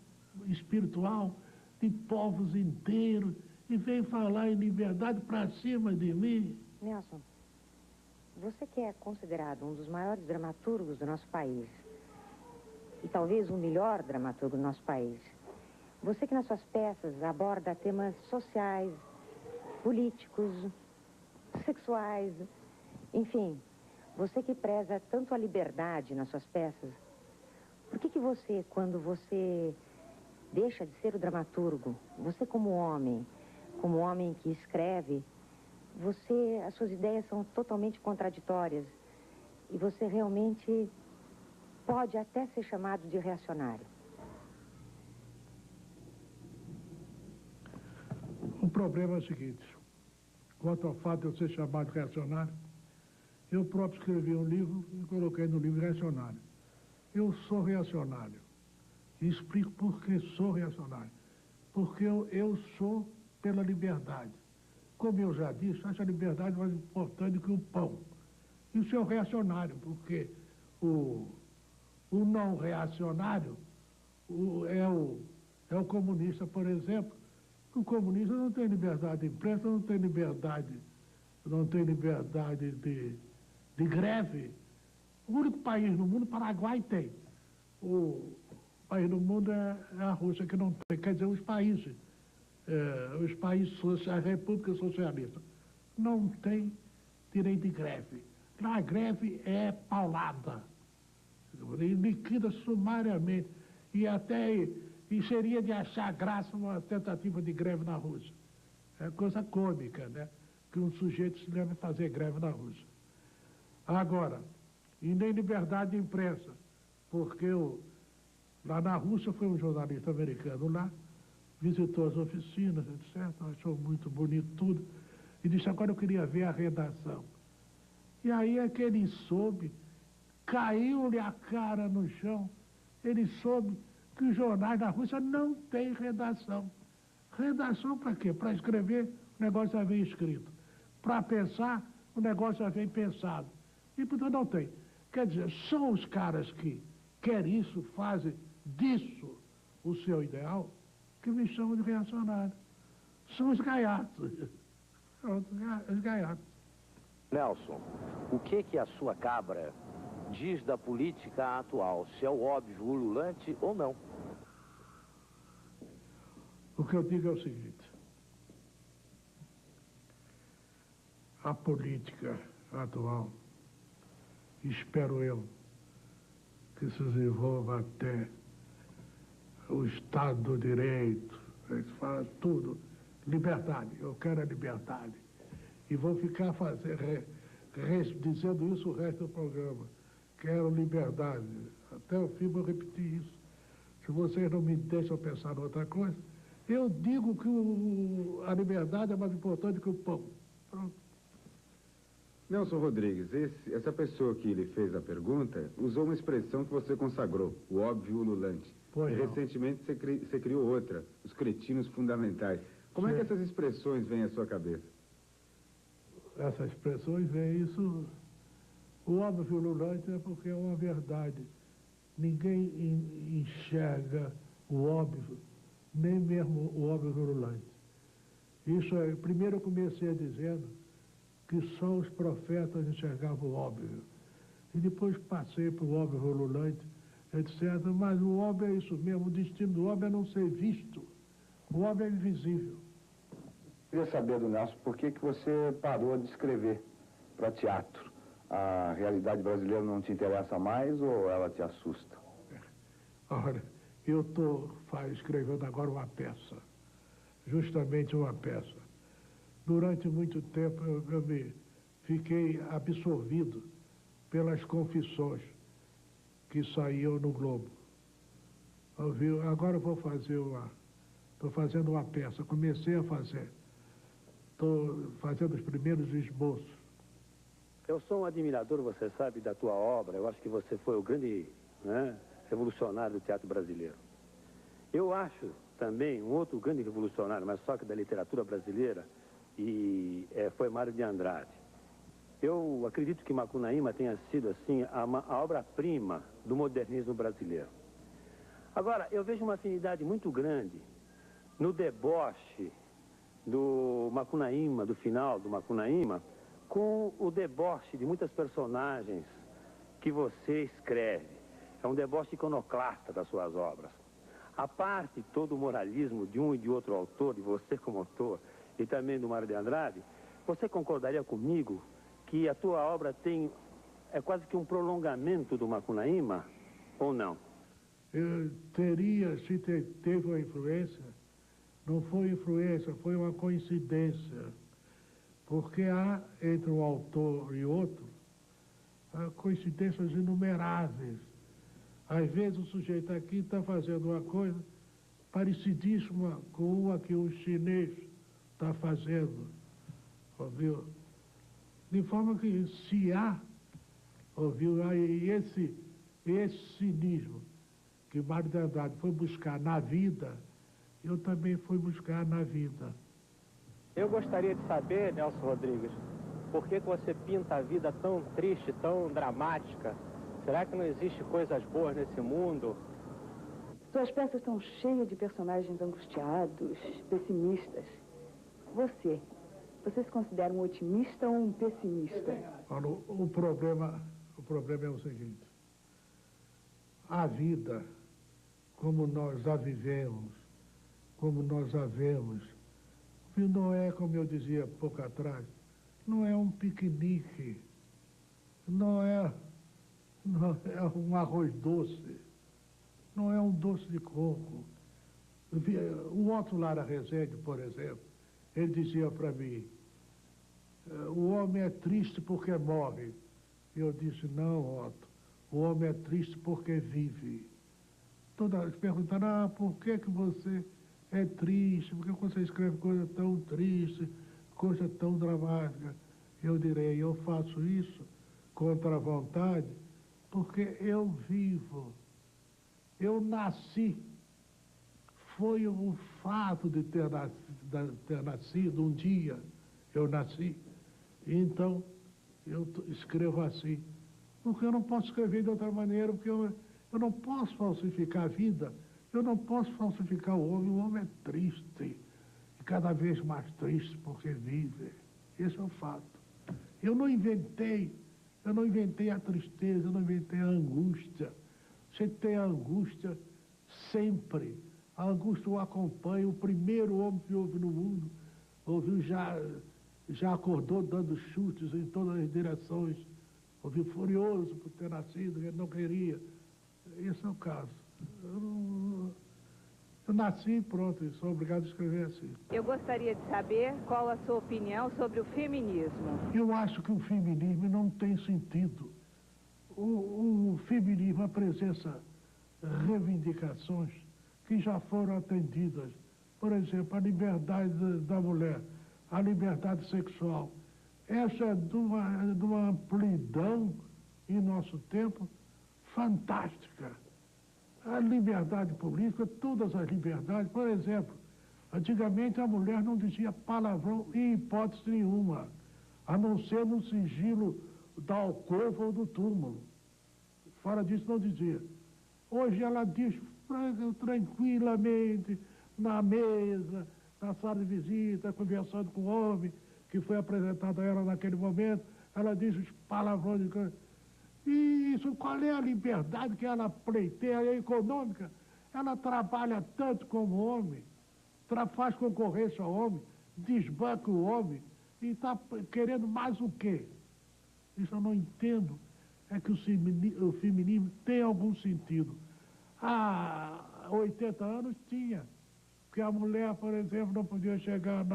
C: espiritual de povos inteiros e vem falar em liberdade para cima de mim.
R: Nelson, você que é considerado um dos maiores dramaturgos do nosso país e talvez o melhor dramaturgo do nosso país, você que nas suas peças aborda temas sociais, políticos, sexuais, enfim, você que preza tanto a liberdade nas suas peças, por que você, quando você deixa de ser o dramaturgo, você como homem que escreve, as suas ideias são totalmente contraditórias e você realmente pode até ser chamado de reacionário?
C: O problema é o seguinte, quanto ao fato de eu ser chamado de reacionário, eu próprio escrevi um livro e coloquei no livro reacionário. Eu sou reacionário. E explico por que sou reacionário. Porque eu sou pela liberdade. Como eu já disse, acho a liberdade mais importante que o pão. E o seu reacionário, porque o não reacionário é o comunista, por exemplo. O comunista não tem liberdade de imprensa, não tem liberdade de greve. O único país no mundo, Paraguai, tem. O país no mundo é a Rússia, que não tem. Quer dizer, os países sociais, as repúblicas socialistas, não têm direito de greve. A greve é paulada. E liquida sumariamente. E seria de achar graça uma tentativa de greve na Rússia. É coisa cômica, né? Que um sujeito se leva a fazer greve na Rússia. Agora, e nem liberdade de imprensa, porque lá na Rússia foi um jornalista americano lá, visitou as oficinas, etc., achou muito bonito tudo, e disse, agora eu queria ver a redação. E aí é que ele soube, caiu-lhe a cara no chão, ele soube que os jornais da Rússia não têm redação. Redação para quê? Para escrever, o negócio já vem escrito. Para pensar, o negócio já vem pensado. E, portanto, não tem. Quer dizer, são os caras que querem isso, fazem disso o seu ideal, que me chamam de reacionário. São os gaiatos. São os gaiatos.
S: Nelson, o que a sua cabra diz da política atual? Se é o óbvio ululante ou não?
C: O que eu digo é o seguinte. A política atual, espero eu, que se desenvolva até o Estado do Direito, eles falam tudo, liberdade, eu quero a liberdade. E vou ficar dizendo isso o resto do programa. Quero liberdade. Até o fim vou repetir isso. Se vocês não me deixam pensar em outra coisa, eu digo que a liberdade é mais importante que o pão. Pronto.
B: Nelson Rodrigues, essa pessoa que lhe fez a pergunta usou uma expressão que você consagrou, o óbvio ululante. E recentemente você criou outra, os cretinos fundamentais. Como é que essas expressões vêm à sua cabeça?
C: Essas expressões vêm isso... O óbvio ululante é porque é uma verdade. Ninguém enxerga o óbvio, nem mesmo o óbvio ululante. Isso é... Primeiro eu comecei dizendo que só os profetas enxergavam o óbvio. E depois passei para o óbvio ululante, etc. Mas o óbvio é isso mesmo, o destino do óbvio é não ser visto. O óbvio é invisível.
O: Queria saber do Nelson por que você parou de escrever para teatro. A realidade brasileira não te interessa mais ou ela te assusta?
C: Olha, eu estou escrevendo agora uma peça, justamente uma peça. Durante muito tempo eu me fiquei absorvido pelas confissões que saíam no Globo. Agora eu vou fazer estou fazendo uma peça, comecei a fazer. Estou fazendo os primeiros esboços.
T: Eu sou um admirador, você sabe, da tua obra. Eu acho que você foi o grande revolucionário do teatro brasileiro. Eu acho também um outro grande revolucionário, mas só que da literatura brasileira, foi Mário de Andrade. Eu acredito que Macunaíma tenha sido, assim, a obra-prima do modernismo brasileiro. Agora, eu vejo uma afinidade muito grande no deboche do Macunaíma, do final do Macunaíma, com o deboche de muitas personagens que você escreve. É um deboche iconoclasta das suas obras. A parte todo o moralismo de um e de outro autor, de você como autor, e também do Mário de Andrade, você concordaria comigo que a tua obra é quase que um prolongamento do Macunaíma, ou não?
C: Eu teria, se teve uma influência, não foi influência, foi uma coincidência. Porque há, entre um autor e outro, coincidências inumeráveis. Às vezes o sujeito aqui está fazendo uma coisa parecidíssima com uma que o chinês está fazendo, ouviu? De forma que se há, ouviu, aí esse cinismo que Mário de Andrade foi buscar na vida, eu também fui buscar na vida.
K: Eu gostaria de saber, Nelson Rodrigues, por que você pinta a vida tão triste, tão dramática? Será que não existe coisas boas nesse mundo?
I: Suas peças estão cheias de personagens angustiados, pessimistas. Você se considera um otimista ou um pessimista?
C: Paulo, o problema é o seguinte. A vida, como nós a vivemos, como nós a vemos, não é, como eu dizia pouco atrás, não é um piquenique, não é um arroz doce, não é um doce de coco. O Otto Lara Rezende, por exemplo, ele dizia para mim, o homem é triste porque morre. Eu disse, não, Otto, o homem é triste porque vive. Toda vez perguntaram, por que você é triste? Por que você escreve coisa tão triste, coisa tão dramática? Eu direi, eu faço isso contra a vontade porque eu vivo. Eu nasci. Foi o fato de ter nascido um dia, eu nasci. Então, eu escrevo assim. Porque eu não posso escrever de outra maneira, porque eu não posso falsificar a vida, eu não posso falsificar o homem é triste, e cada vez mais triste porque vive. Esse é o fato. Eu não inventei a tristeza, eu não inventei a angústia. Você tem a angústia sempre. A angústia o acompanha, o primeiro homem que houve no mundo, ouviu já acordou dando chutes em todas as direções, ouviu furioso por ter nascido, ele não queria. Esse é o caso. Eu nasci e pronto, sou obrigado a escrever assim.
E: Eu gostaria de saber qual a sua opinião sobre o feminismo.
C: Eu acho que o feminismo não tem sentido. O feminismo apresenta reivindicações que já foram atendidas. Por exemplo, a liberdade da mulher, a liberdade sexual. Essa é de uma amplidão em nosso tempo fantástica. A liberdade política, todas as liberdades. Por exemplo, antigamente a mulher não dizia palavrão em hipótese nenhuma, a não ser no sigilo da alcova ou do túmulo. Fora disso não dizia. Hoje ela diz tranquilamente, na mesa, na sala de visita, conversando com o homem que foi apresentado a ela naquele momento, ela diz os palavrões de... E isso, qual é a liberdade que ela pleiteia? A econômica, ela trabalha tanto como homem, faz concorrência ao homem, desbanca o homem, e está querendo mais o quê? Isso eu não entendo. É que o feminismo tem algum sentido. Há 80 anos tinha, porque a mulher, por exemplo, não podia chegar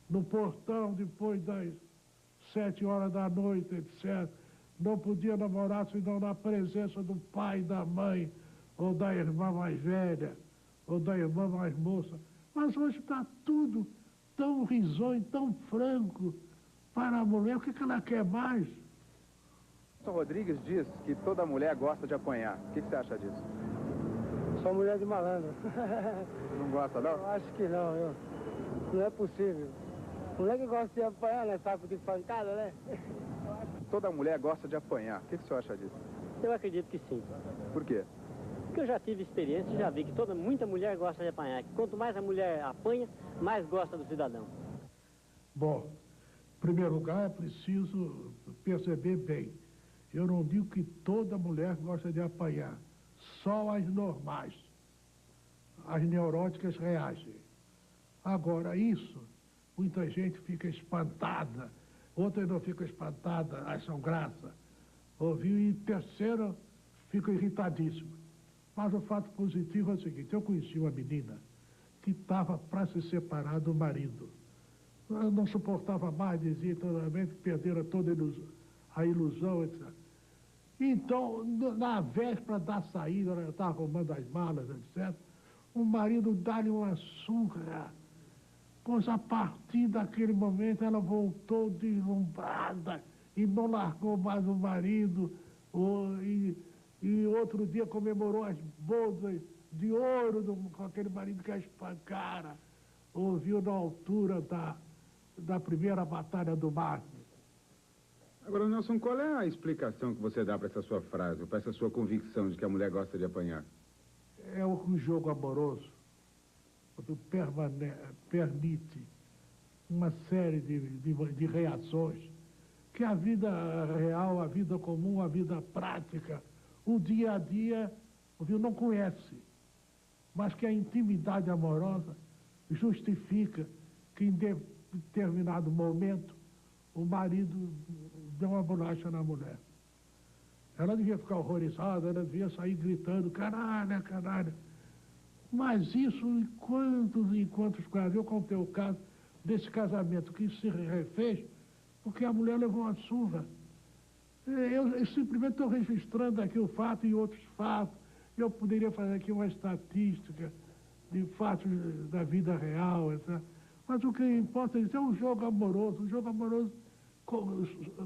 C: no portão depois das 7 horas da noite, etc. Não podia namorar senão na presença do pai, da mãe, ou da irmã mais velha, ou da irmã mais moça. Mas hoje está tudo tão risonho, tão franco para a mulher. O que ela quer mais?
D: Nelson Rodrigues diz que toda mulher gosta de apanhar. O que você acha disso?
M: Sou mulher de malandro.
D: Não gosta, não?
M: Eu acho que não, não é possível. Mulher que gosta de apanhar, né? Sabe de pancada, né?
D: Toda mulher gosta de apanhar. O que você acha disso?
M: Eu acredito que sim.
D: Por quê?
M: Porque eu já tive experiência e já vi que muita mulher gosta de apanhar. Quanto mais a mulher apanha, mais gosta do cidadão.
C: Bom, em primeiro lugar é preciso perceber bem. Eu não digo que toda mulher gosta de apanhar. Só as normais. As neuróticas reagem. Agora, isso, muita gente fica espantada. Outras não ficam espantadas, acham graça. Ouviu? E terceiro, ficam irritadíssimos. Mas o fato positivo é o seguinte, eu conheci uma menina que estava para se separar do marido. Ela não suportava mais, dizia totalmente que perdera toda a ilusão, etc. Então, na véspera da saída, ela estava arrumando as malas, etc. O marido dá-lhe uma surra. Pois a partir daquele momento ela voltou deslumbrada e não largou mais o marido. E outro dia comemorou as bodas de ouro com aquele marido que a espancara. Ouviu na altura da primeira batalha do Marne.
B: Agora, Nelson, qual é a explicação que você dá para essa sua frase, para essa sua convicção de que a mulher gosta de apanhar?
C: É um jogo amoroso, que permite uma série de reações que a vida real, a vida comum, a vida prática, o dia a dia, não conhece. Mas que a intimidade amorosa justifica que em determinado momento o marido deu uma bolacha na mulher. Ela devia ficar horrorizada, ela devia sair gritando, canalha, canalha. Mas isso, em quantos casos? Eu contei o caso desse casamento que se refez porque a mulher levou uma surra. Eu simplesmente estou registrando aqui o fato e outros fatos. Eu poderia fazer aqui uma estatística de fatos da vida real, etc. Mas o que importa é um jogo amoroso. O jogo amoroso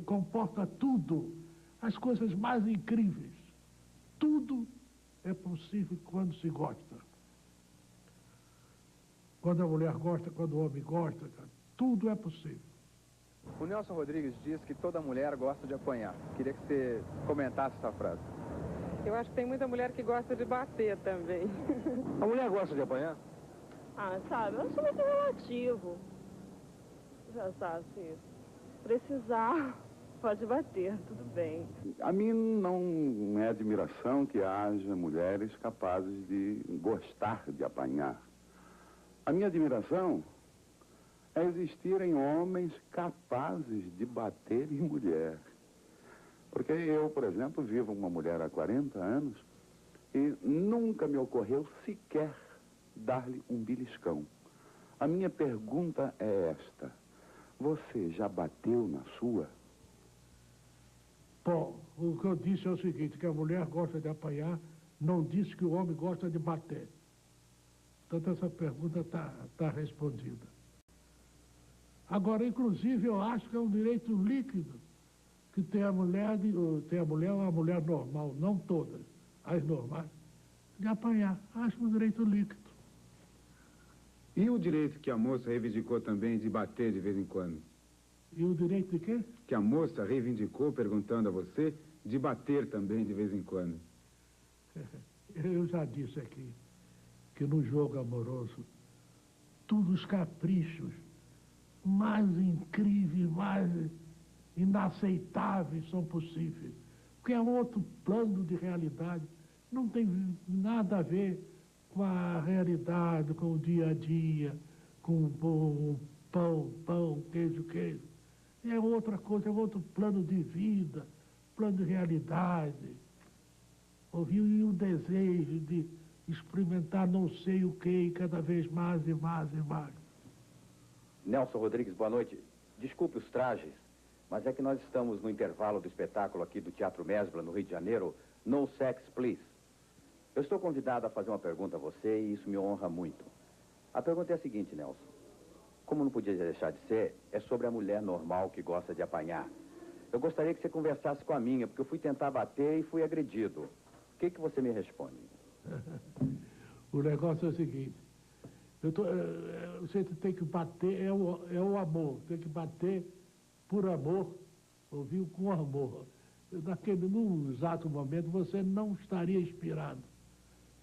C: comporta tudo, as coisas mais incríveis. Tudo é possível quando se gosta. Quando a mulher gosta, quando o homem gosta, tudo é possível.
D: O Nelson Rodrigues diz que toda mulher gosta de apanhar. Queria que você comentasse essa frase.
U: Eu acho que tem muita mulher que gosta de bater também.
Q: A mulher gosta de apanhar?
U: Ah, sabe, eu acho muito relativo. Já sabe, se precisar, pode bater, tudo bem.
P: A mim não é admiração que haja mulheres capazes de gostar de apanhar. A minha admiração é existirem homens capazes de bater em mulher. Porque eu, por exemplo, vivo uma mulher há 40 anos e nunca me ocorreu sequer dar-lhe um beliscão. A minha pergunta é esta: você já bateu na sua?
C: Bom, o que eu disse é o seguinte, que a mulher gosta de apanhar, não disse que o homem gosta de bater. Portanto, essa pergunta está respondida. Agora, inclusive, eu acho que é um direito líquido que tem a mulher uma mulher normal, não todas, as normais, de apanhar. Acho um direito líquido.
B: E o direito que a moça reivindicou também de bater de vez em quando?
C: E o direito de quê?
B: Que a moça reivindicou, perguntando a você, de bater também de vez em quando.
C: Eu já disse aqui que no jogo amoroso, todos os caprichos mais incríveis, mais inaceitáveis são possíveis. Porque é outro plano de realidade. Não tem nada a ver com a realidade, com o dia a dia, com o pão, queijo. É outra coisa, é outro plano de vida, plano de realidade. E o desejo de experimentar não sei o que, cada vez mais e mais e mais.
V: Nelson Rodrigues, boa noite. Desculpe os trajes, mas é que nós estamos no intervalo do espetáculo aqui do Teatro Mesbla, no Rio de Janeiro, No Sex, Please. Eu estou convidado a fazer uma pergunta a você e isso me honra muito. A pergunta é a seguinte, Nelson. Como não podia deixar de ser, é sobre a mulher normal que gosta de apanhar. Eu gostaria que você conversasse com a minha, porque eu fui tentar bater e fui agredido. O que você me responde?
C: O negócio é o seguinte. Você tem que bater, é o amor. Tem que bater por amor, ouviu? Com amor. Num exato momento, você não estaria inspirado.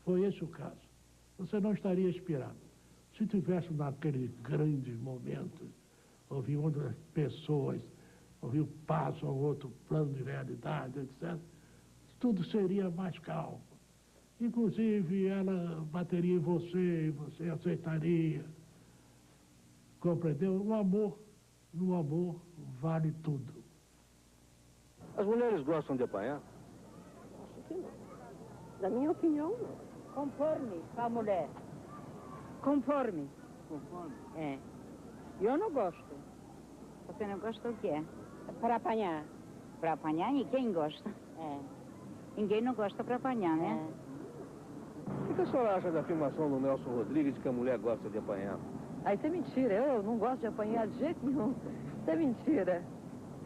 C: Foi esse o caso. Você não estaria inspirado. Se tivesse naqueles grandes momentos, ouviu, onde as pessoas passam a outro plano de realidade, etc., tudo seria mais calmo. Inclusive, ela bateria em você e você aceitaria. Compreendeu? No amor vale tudo.
Q: As mulheres gostam de apanhar?
U: Acho que não. Na minha opinião, não.
E: Conforme com a mulher. Conforme.
U: Conforme?
E: É. Eu não gosto.
R: Você não gosta do quê?
E: Para apanhar.
R: Para apanhar? Ninguém gosta.
E: É.
R: Ninguém não gosta para apanhar, né?
Q: O que a senhora acha da afirmação do Nelson Rodrigues de que a mulher gosta de apanhar?
N: Ah, isso é mentira. Eu não gosto de apanhar de jeito nenhum. Isso é mentira.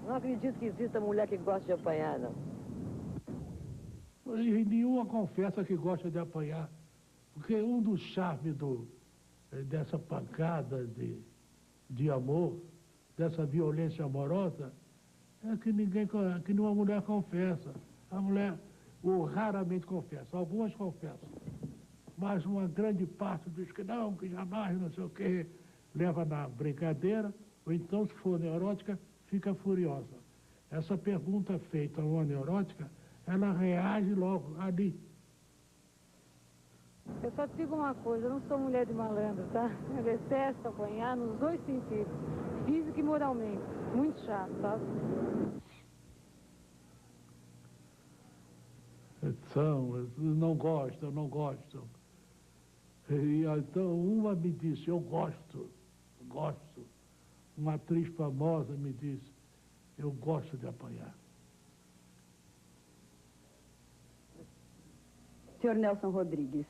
N: Não acredito que exista mulher que gosta de apanhar, não.
C: E nenhuma confessa que gosta de apanhar. Porque um dos charmes dessa pancada de amor dessa violência amorosa, é que nenhuma mulher confessa. A mulher raramente confessa, algumas confessam. Mas uma grande parte diz que não, que jamais, não sei o quê, leva na brincadeira, ou então, se for neurótica, fica furiosa. Essa pergunta feita a uma neurótica, ela reage logo ali.
E: Eu só te digo uma coisa, eu não sou mulher de malandro, tá? Eu detesto apanhar nos dois sentidos, físico e moralmente. Muito chato, sabe?
C: Então, não gostam. E então, uma me disse, eu gosto. Uma atriz famosa me disse, eu gosto de apanhar.
I: Senhor Nelson Rodrigues,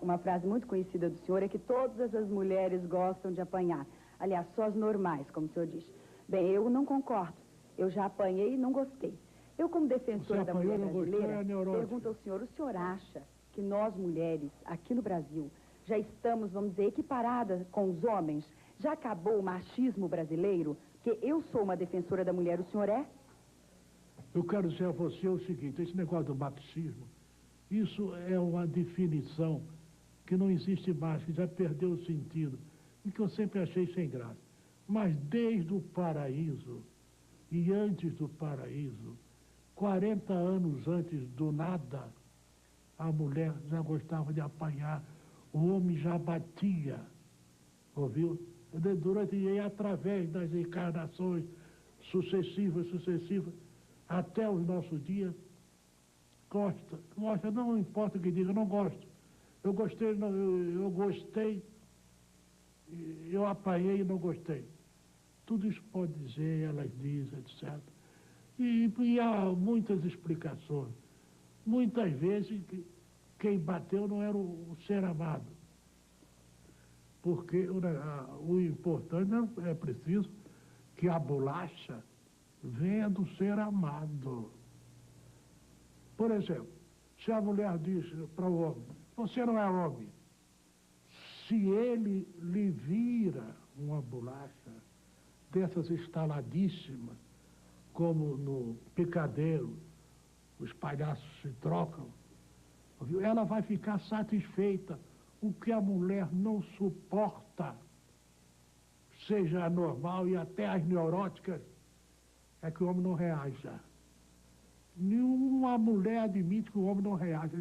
I: uma frase muito conhecida do senhor é que todas as mulheres gostam de apanhar. Aliás, só as normais, como o senhor diz. Bem, eu não concordo. Eu já apanhei e não gostei. Eu, como defensora da mulher brasileira, pergunto ao senhor, o senhor acha que nós, mulheres, aqui no Brasil, já estamos, vamos dizer, equiparadas com os homens? Já acabou o machismo brasileiro? Porque eu sou uma defensora da mulher, o senhor é?
C: Eu quero dizer a você o seguinte, esse negócio do machismo, isso é uma definição que não existe mais, que já perdeu o sentido, e que eu sempre achei sem graça. Mas desde o paraíso, e antes do paraíso, 40 anos antes do nada, a mulher já gostava de apanhar, o homem já batia, ouviu? E através das encarnações sucessivas, até os nossos dias, gosta, não importa o que diga, não gosto. Eu gostei, eu apanhei e não gostei. Tudo isso pode dizer, elas dizem, etc. E há muitas explicações. Muitas vezes, quem bateu não era o ser amado. Porque o importante é preciso que a bolacha venha do ser amado. Por exemplo, se a mulher diz para o homem, você não é homem. Se ele lhe vira uma bolacha dessas instaladíssimas, como no picadeiro, os palhaços se trocam, ela vai ficar satisfeita. O que a mulher não suporta, seja normal e até as neuróticas, é que o homem não reaja. Nenhuma mulher admite que o homem não reaja.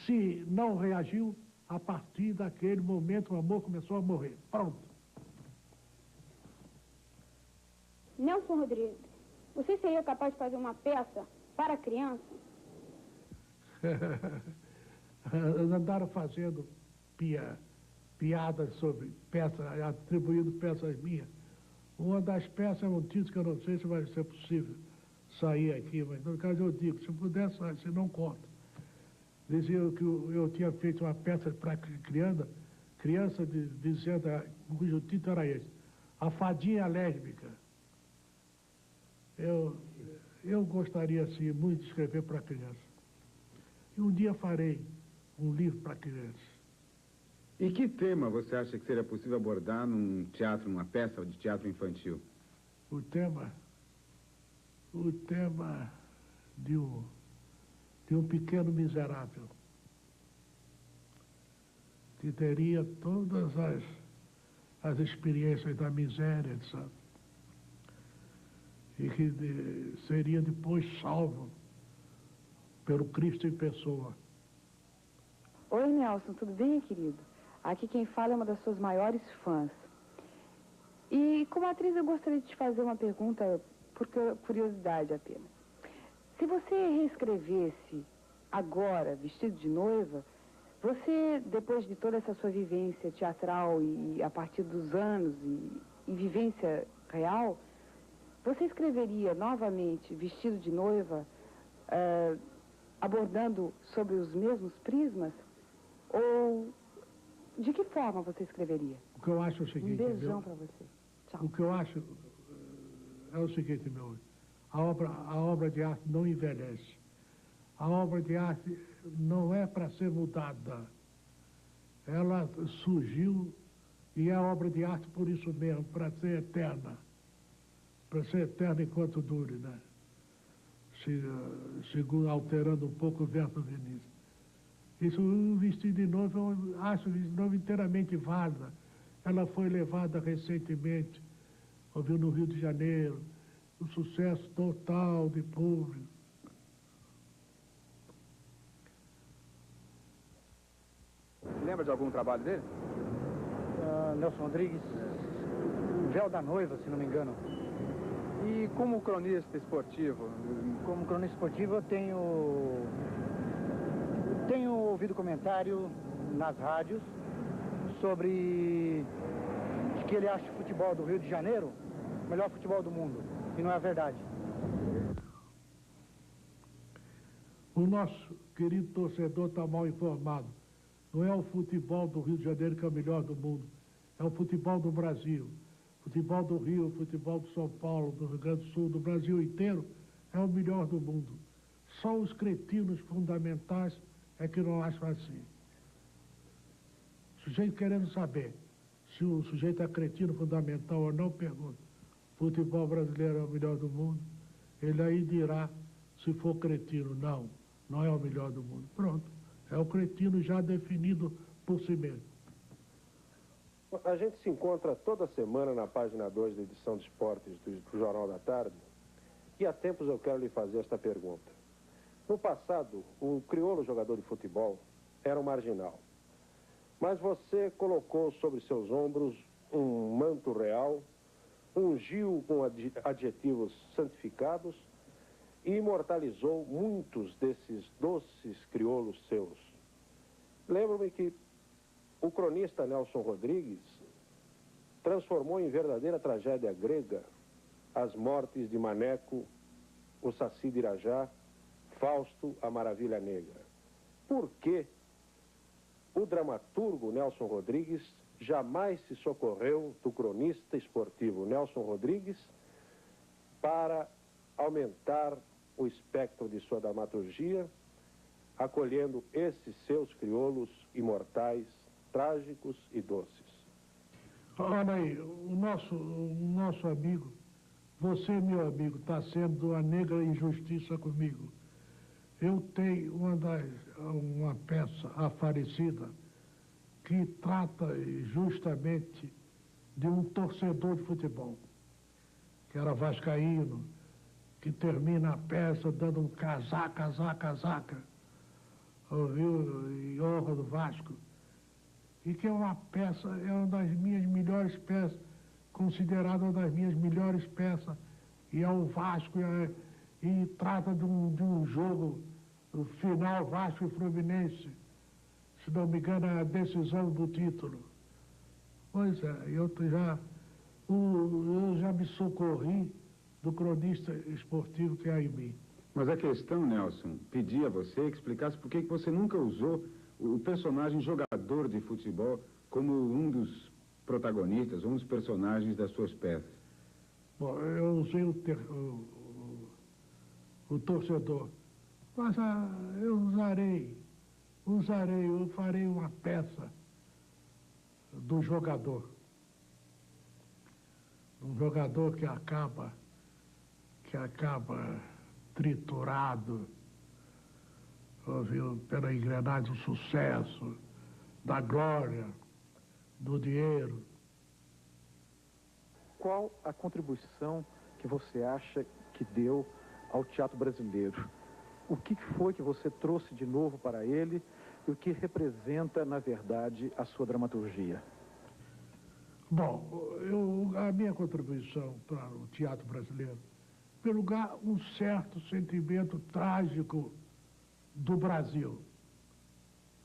C: Se não reagiu, a partir daquele momento o amor começou a morrer. Pronto.
A: Nelson Rodrigues, você seria capaz de fazer uma peça para criança?
C: Andaram fazendo piadas sobre peças, atribuindo peças minhas. Uma das peças é um título que eu não sei se vai ser possível sair aqui, mas no caso eu digo, se puder, se não corta. Diziam que eu tinha feito uma peça para criança dizendo, cujo título era esse, A Fadinha Lésbica. Eu gostaria, assim, muito de escrever para criança. E um dia farei um livro para crianças.
B: E que tema você acha que seria possível abordar num teatro, numa peça de teatro infantil?
C: O tema de um pequeno miserável que teria todas as experiências da miséria, etc. E que seria depois salvo pelo Cristo em pessoa.
I: Oi, Nelson, tudo bem, querido? Aqui quem fala é uma das suas maiores fãs. E como atriz eu gostaria de te fazer uma pergunta, por curiosidade apenas. Se você reescrevesse agora, vestido de noiva, você, depois de toda essa sua vivência teatral e a partir dos anos e vivência real, você escreveria novamente vestido de noiva, abordando sobre os mesmos prismas? Ou de que forma você escreveria?
C: O que eu acho é o seguinte...
I: Um beijão para você. Tchau.
C: O que eu acho é o seguinte, meu... A obra de arte não envelhece. A obra de arte não é para ser mudada. Ela surgiu E é obra de arte por isso mesmo, para ser eterna. Para ser eterna enquanto dure, né? Segundo, alterando um pouco o verso do Vinícius. Isso, o vestido de noiva, eu acho o vestido de noiva inteiramente válida. Ela foi levada recentemente, ouviu no Rio de Janeiro, um sucesso total de público.
D: Lembra de algum trabalho dele?
H: Nelson Rodrigues, O Véu da Noiva, se não me engano.
D: E como cronista esportivo?
H: Como cronista esportivo, eu tenho ouvido comentário nas rádios sobre que ele acha o futebol do Rio de Janeiro o melhor futebol do mundo. E não é verdade.
C: O nosso querido torcedor está mal informado. Não é o futebol do Rio de Janeiro que é o melhor do mundo. É o futebol do Brasil. Futebol do Rio, futebol de São Paulo, do Rio Grande do Sul, do Brasil inteiro, é o melhor do mundo. Só os cretinos fundamentais é que não acham assim. O sujeito querendo saber se o sujeito é cretino fundamental ou não, pergunta. Futebol brasileiro é o melhor do mundo? Ele aí dirá, se for cretino, não, não é o melhor do mundo. Pronto, é o cretino já definido por si mesmo.
J: A gente se encontra toda semana na página 2 da edição de esportes do Jornal da Tarde e há tempos eu quero lhe fazer esta pergunta. No passado, o crioulo jogador de futebol era um marginal, mas você colocou sobre seus ombros um manto real, ungiu com adjetivos santificados e imortalizou muitos desses doces crioulos seus. Lembro-me que o cronista Nelson Rodrigues transformou em verdadeira tragédia grega as mortes de Maneco, o Saci de Irajá, Fausto, a Maravilha Negra. Por que o dramaturgo Nelson Rodrigues jamais se socorreu do cronista esportivo Nelson Rodrigues para aumentar o espectro de sua dramaturgia, acolhendo esses seus crioulos imortais, trágicos e doces?
C: Olha aí, o nosso amigo, você, meu amigo, está sendo uma negra injustiça comigo. Eu tenho uma peça, A Falecida, que trata justamente de um torcedor de futebol, que era vascaíno, que termina a peça dando um casaca, ouviu, em honra do Vasco. E que é uma peça, é uma das minhas melhores peças, considerada uma das minhas melhores peças, e é o Vasco, e trata de um jogo, o final Vasco e Fluminense, se não me engano, é a decisão do título. Pois é, eu já me socorri do cronista esportivo que há em mim.
B: Mas a questão, Nelson, pedi a você que explicasse por que você nunca usou o personagem jogador de futebol como um dos protagonistas, um dos personagens das suas peças.
C: Bom, eu usei o torcedor, mas eu farei uma peça do jogador. Um jogador que acaba triturado, ouviu, pela engrenagem do sucesso, da glória, do dinheiro.
W: Qual a contribuição que você acha que deu ao teatro brasileiro? O que foi que você trouxe de novo para ele e o que representa, na verdade, a sua dramaturgia?
C: Bom, a minha contribuição para o teatro brasileiro, em primeiro lugar, um certo sentimento trágico do Brasil.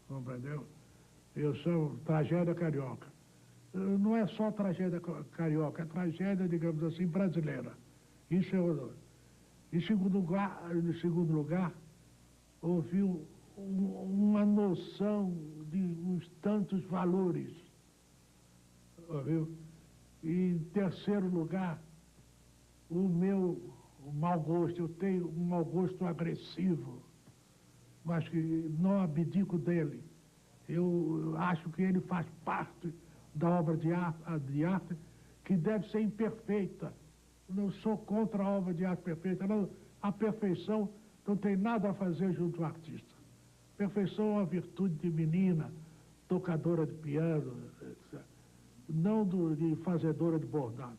C: Compreendeu? Eu sou tragédia carioca. Não é só tragédia carioca, é tragédia, digamos assim, brasileira. Isso é horror. Em segundo lugar, houve uma noção de uns tantos valores. Ouviu? E em terceiro lugar, o meu mau gosto. Eu tenho um mau gosto agressivo, mas que não abdico dele. Eu acho que ele faz parte da obra de arte que deve ser imperfeita. Não sou contra a obra de arte perfeita. Não, a perfeição não tem nada a fazer junto ao artista. Perfeição é uma virtude de menina, tocadora de piano, etc. Não de fazedora de bordado.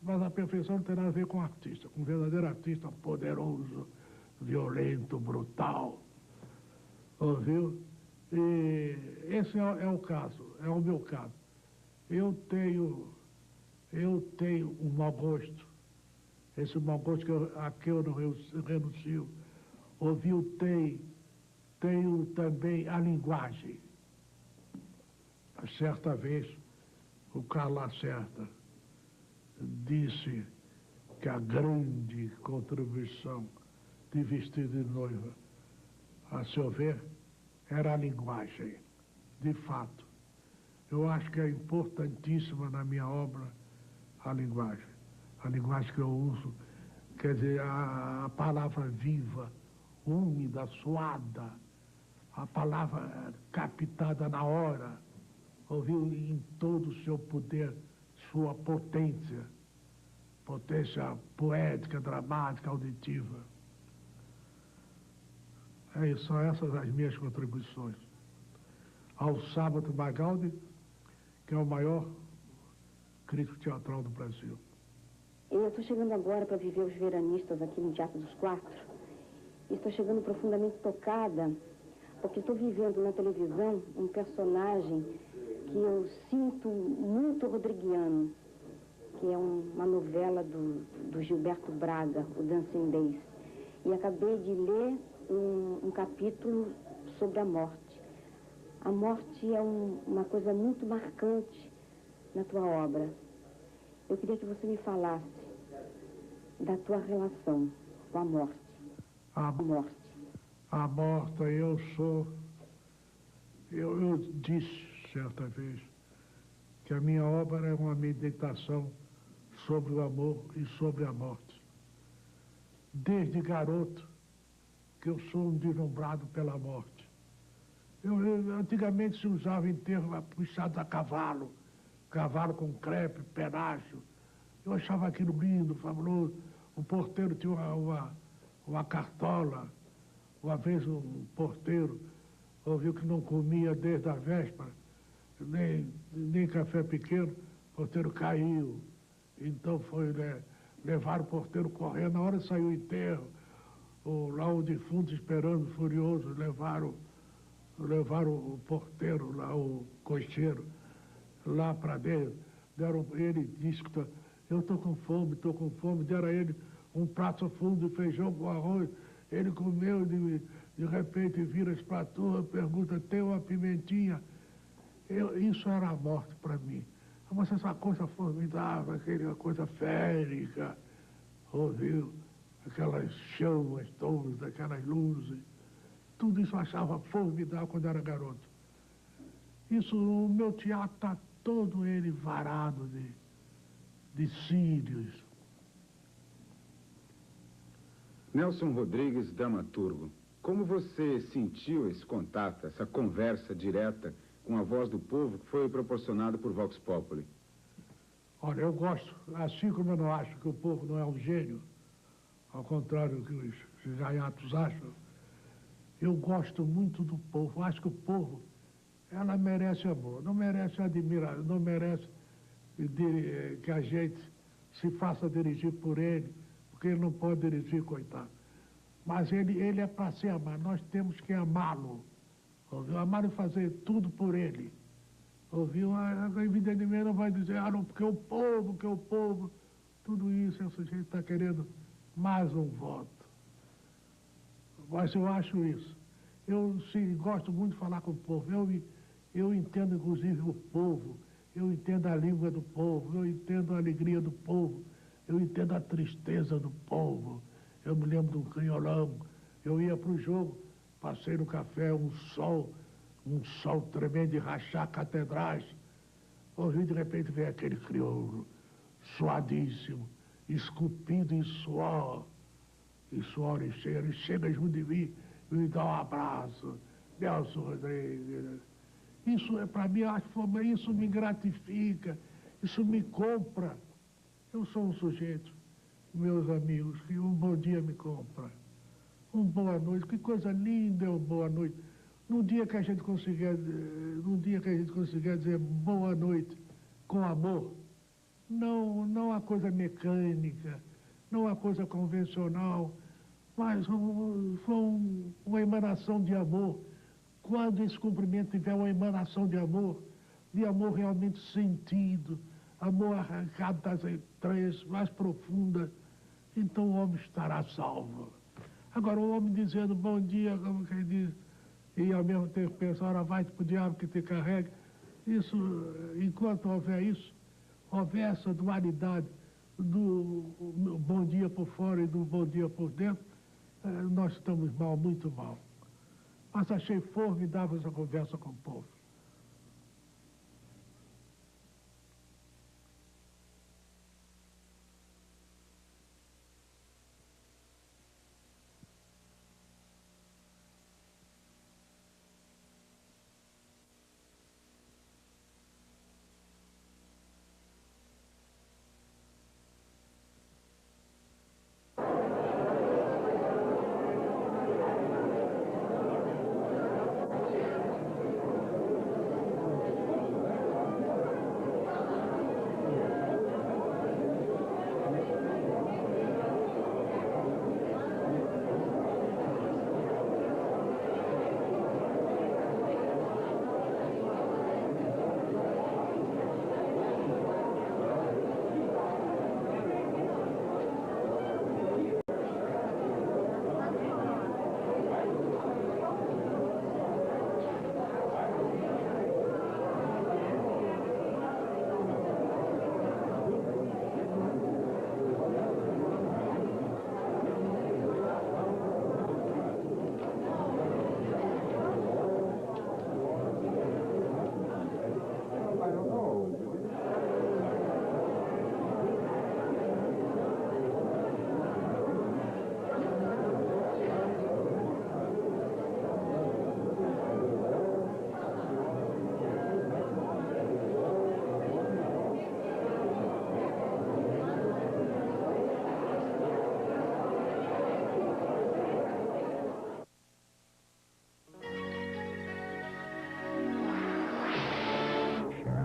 C: Mas a perfeição não tem nada a ver com o artista, com um verdadeiro artista poderoso, violento, brutal. Ouviu? E esse é o caso, é o meu caso. Eu tenho um mau gosto, esse mau gosto a que eu não renuncio. Ouviu? Tenho também a linguagem. Certa vez, o Carlos Lacerda disse que a grande contribuição de Vestido de Noiva, a seu ver, era a linguagem. De fato, eu acho que é importantíssima na minha obra a linguagem. A linguagem que eu uso, quer dizer, a palavra viva, úmida, suada, a palavra captada na hora, ouviu, em todo o seu poder, sua potência poética, dramática, auditiva. São essas as minhas contribuições. Ao Sábato Magaldi, que é o maior crítico teatral do Brasil.
F: Eu estou chegando agora para viver os veranistas aqui no Teatro dos Quatro. E estou chegando profundamente tocada, porque estou vivendo na televisão um personagem que eu sinto muito rodriguiano, que é uma novela do Gilberto Braga, o Dancing Days. E acabei de ler um capítulo sobre a morte. A morte é uma coisa muito marcante na tua obra. Eu queria que você me falasse da tua relação com a morte.
C: A morte, eu disse certa vez que a minha obra é uma meditação sobre o amor e sobre a morte. Desde garoto que eu sou um deslumbrado pela morte. Antigamente se usava enterro puxado a cavalo com crepe, penacho. Eu achava aquilo lindo, fabuloso. O porteiro tinha uma cartola. Uma vez um porteiro ouviu que não comia desde a véspera, nem café pequeno, o porteiro caiu. Então foi levar o porteiro correndo, na hora saiu o enterro, lá o defunto esperando, furioso, levaram o porteiro, lá o cocheiro, lá para dentro. Ele disse que eu estou com fome, deram a ele um prato fundo de feijão com arroz. Ele comeu, de repente vira-se para a turma, pergunta, tem uma pimentinha? Isso era a morte para mim. Mas essa coisa formidável, aquela coisa férica, ouviu? Aquelas chamas todas, aquelas luzes. Tudo isso eu achava formidável quando era garoto. Isso, o meu teatro está todo ele varado de círios.
B: Nelson Rodrigues, dramaturgo, como você sentiu esse contato, essa conversa direta com a voz do povo que foi proporcionada por Vox Populi?
C: Olha, eu gosto, assim como eu não acho que o povo não é um gênio, ao contrário do que os gaiatos acham, eu gosto muito do povo. Acho que o povo, ela merece amor, não merece admiração, não merece que a gente se faça dirigir por ele, porque ele não pode dirigir, coitado. Mas ele é para ser amado, nós temos que amá-lo. Ouviu? Amar e fazer tudo por ele. Ouviu? Evidentemente não vai dizer, não, porque o povo, tudo isso, esse gente está querendo mais um voto. Mas eu acho isso. Eu sim, gosto muito de falar com o povo. Eu entendo, inclusive, o povo. Eu entendo a língua do povo. Eu entendo a alegria do povo. Eu entendo a tristeza do povo. Eu me lembro de um criolão. Eu ia para o jogo, passei no café, um sol tremendo de rachar catedrais. Ouvi, de repente, veio aquele crioulo, suadíssimo, esculpido em suor e cheiro. Ele chega junto de mim e me dá um abraço. Nelson Rodrigues. Isso é para mim, isso me gratifica, isso me compra. Eu sou um sujeito, meus amigos, que um bom dia me compra. Um boa noite, que coisa linda é um boa noite. Num dia que a gente conseguir dizer boa noite com amor, não a coisa mecânica, não a coisa convencional, mas uma emanação de amor. Quando esse cumprimento tiver uma emanação de amor realmente sentido, amor arrancado das entranhas mais profundas, então o homem estará salvo. Agora, o homem dizendo bom dia, como quem diz, e ao mesmo tempo pensa, ora vai pro diabo que te carrega, isso, enquanto houver isso, houver essa dualidade do bom dia por fora e do bom dia por dentro, nós estamos mal, muito mal. Mas achei formidável essa conversa com o povo.